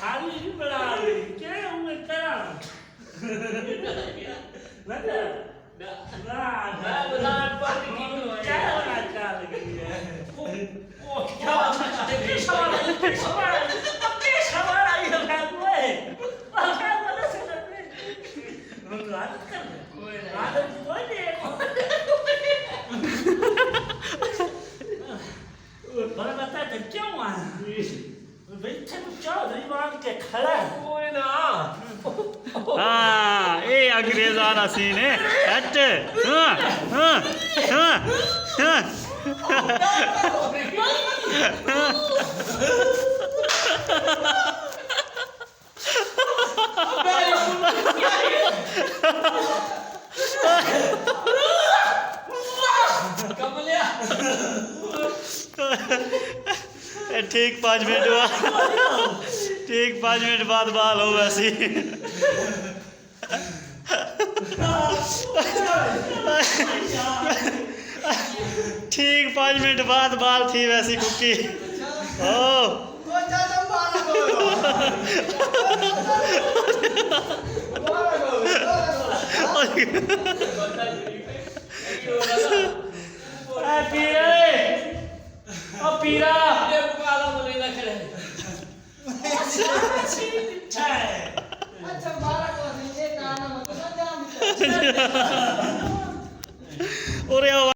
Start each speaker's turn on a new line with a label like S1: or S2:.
S1: हाली ही बड़ा क्या उम्र क्या मतलब ना बता पर क्या होना चाह रही है ओ क्या सवाल अपने सवाल आई है कोई क्या बोले से हम आदत कर आदत कोई नहीं बड़ा बता तो क्यों आ बैठे तो चौधरी मान के खड़ा कोई ना
S2: हाँ ये अंग्रेजाना सीन है हट हाँ हाँ हाँ हाँ ठीक 5 मिनट बाद ठीक 5 मिनट बाद बाल हो वैसी ठीक 5 मिनट बाद बाल थी वैसी कुकी ओ पीरा ये बुकाला बोले ना करे अच्छा मारा को ये गाना मत ना